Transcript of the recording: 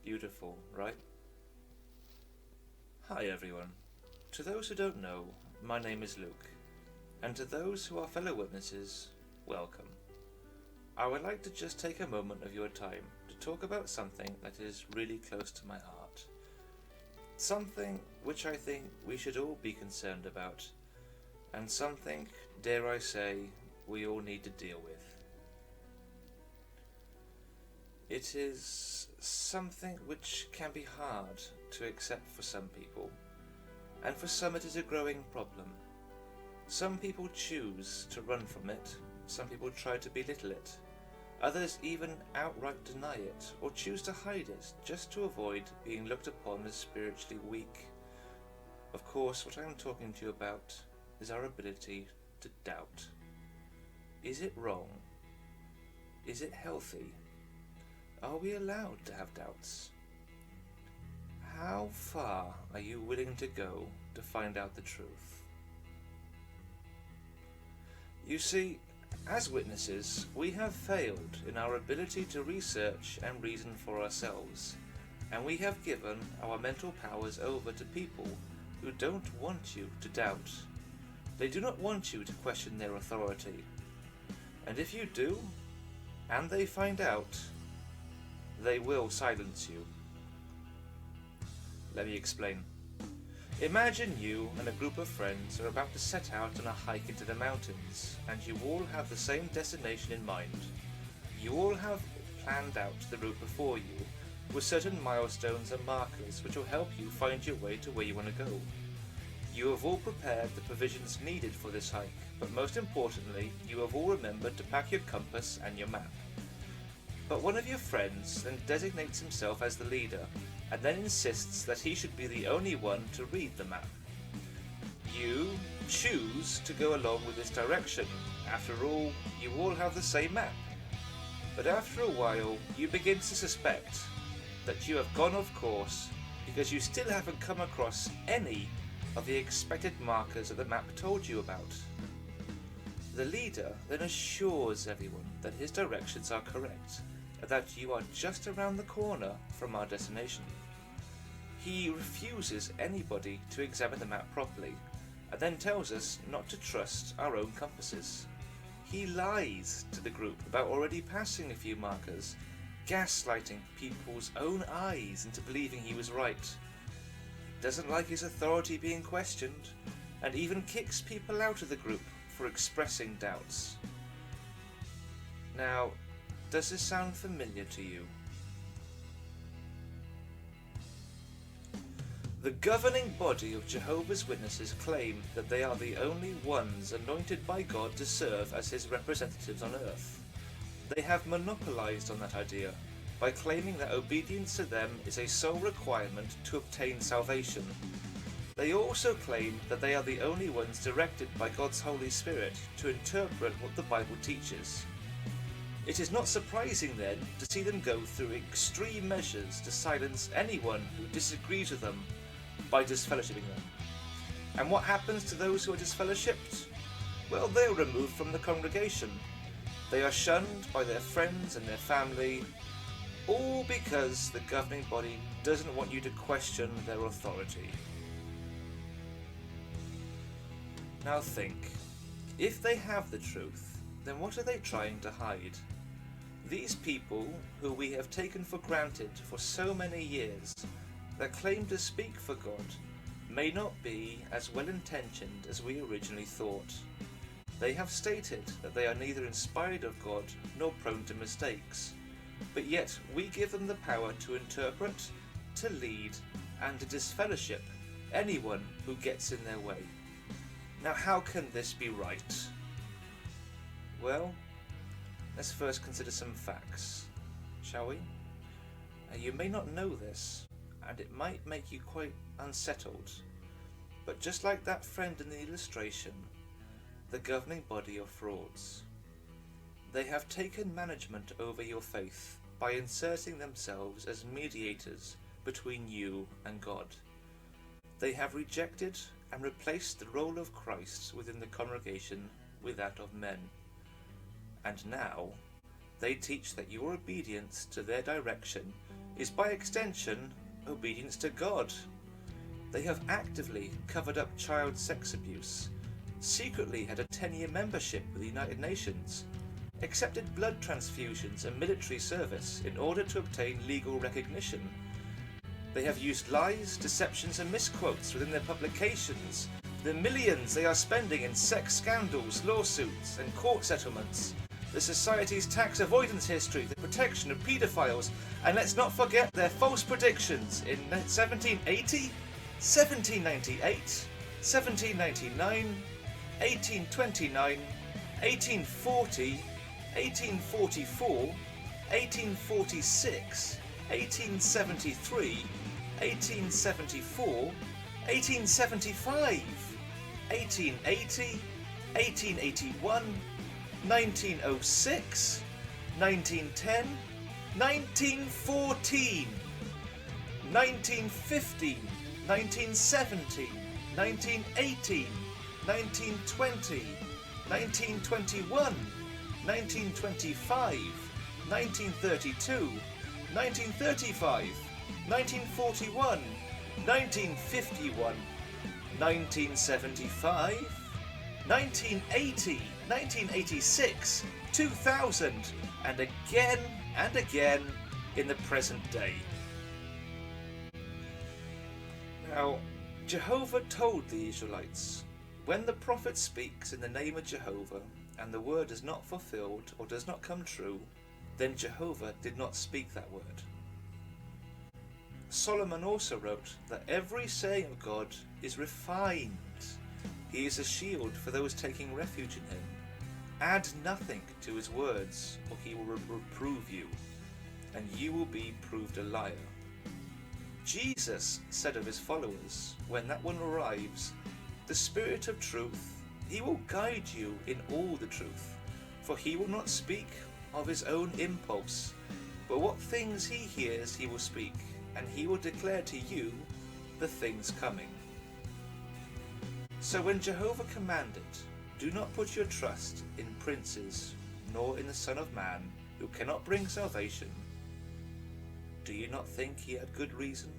Beautiful, right? Hi everyone. To those who don't know, my name is Luke, and to those who are fellow witnesses, welcome. I would like to just take a moment of your time to talk about something that is really close to my heart. Something which I think we should all be concerned about, and something, dare I say, we all need to deal with. It is something which can be hard to accept for some people, and for some it is a growing problem. Some people choose to run from it, some people try to belittle it, others even outright deny it or choose to hide it just to avoid being looked upon as spiritually weak. Of course, what I am talking to you about is our ability to doubt. Is it wrong? Is it healthy? Are we allowed to have doubts? How far are you willing to go to find out the truth? You see, as witnesses, we have failed in our ability to research and reason for ourselves, and we have given our mental powers over to people who don't want you to doubt. They do not want you to question their authority. And if you do, and they find out, they will silence you. Let me explain. Imagine you and a group of friends are about to set out on a hike into the mountains, and you all have the same destination in mind. You all have planned out the route before you, with certain milestones and markers which will help you find your way to where you want to go. You have all prepared the provisions needed for this hike, but most importantly, you have all remembered to pack your compass and your map. But one of your friends then designates himself as the leader, and then insists that he should be the only one to read the map. You choose to go along with this direction. After all, you all have the same map. But after a while, you begin to suspect that you have gone off course because you still haven't come across any of the expected markers that the map told you about. The leader then assures everyone that his directions are correct, and that you are just around the corner from our destination. He refuses anybody to examine the map properly, and then tells us not to trust our own compasses. He lies to the group about already passing a few markers, gaslighting people's own eyes into believing he was right. Doesn't like his authority being questioned, and even kicks people out of the group for expressing doubts. Now, does this sound familiar to you? The governing body of Jehovah's Witnesses claim that they are the only ones anointed by God to serve as his representatives on earth. They have monopolized on that idea by claiming that obedience to them is a sole requirement to obtain salvation. They also claim that they are the only ones directed by God's Holy Spirit to interpret what the Bible teaches. It is not surprising then to see them go through extreme measures to silence anyone who disagrees with them by disfellowshipping them. And what happens to those who are disfellowshipped? Well, they are removed from the congregation. They are shunned by their friends and their family, all because the governing body doesn't want you to question their authority. Now think, if they have the truth, then what are they trying to hide? These people, who we have taken for granted for so many years, that claim to speak for God, may not be as well intentioned as we originally thought. They have stated that they are neither inspired of God nor prone to mistakes, but yet we give them the power to interpret, to lead, and to disfellowship anyone who gets in their way. Now, how can this be right? Well, let's first consider some facts, shall we? You may not know this, and it might make you quite unsettled, but just like that friend in the illustration, the governing body are frauds. They have taken management over your faith by inserting themselves as mediators between you and God. They have rejected and replaced the role of Christ within the congregation with that of men. And now, they teach that your obedience to their direction is by extension obedience to God. They have actively covered up child sex abuse, secretly had a 10-year membership with the United Nations, accepted blood transfusions and military service in order to obtain legal recognition. They have used lies, deceptions and misquotes within their publications. The millions they are spending in sex scandals, lawsuits and court settlements. The Society's tax avoidance history, the protection of paedophiles, and let's not forget their false predictions in 1780, 1798, 1799, 1829, 1840, 1844, 1846, 1873, 1874, 1875, 1880, 1881, 1906, 1910, 1914, 1915, 1917, 1918, 1920, 1921, 1925, 1932, 1935, 1941, 1951, 1975, 1980, 1986, 2000, and again in the present day. Now, Jehovah told the Israelites, when the prophet speaks in the name of Jehovah, and the word is not fulfilled or does not come true, then Jehovah did not speak that word. Solomon also wrote that every saying of God is refined. He is a shield for those taking refuge in him. Add nothing to his words, or he will reprove you, and you will be proved a liar. Jesus said of his followers, when that one arrives, the Spirit of truth, he will guide you in all the truth, for he will not speak of his own impulse, but what things he hears he will speak, and he will declare to you the things coming. So when Jehovah commanded, do not put your trust in princes, nor in the Son of Man, who cannot bring salvation, do you not think he had good reason?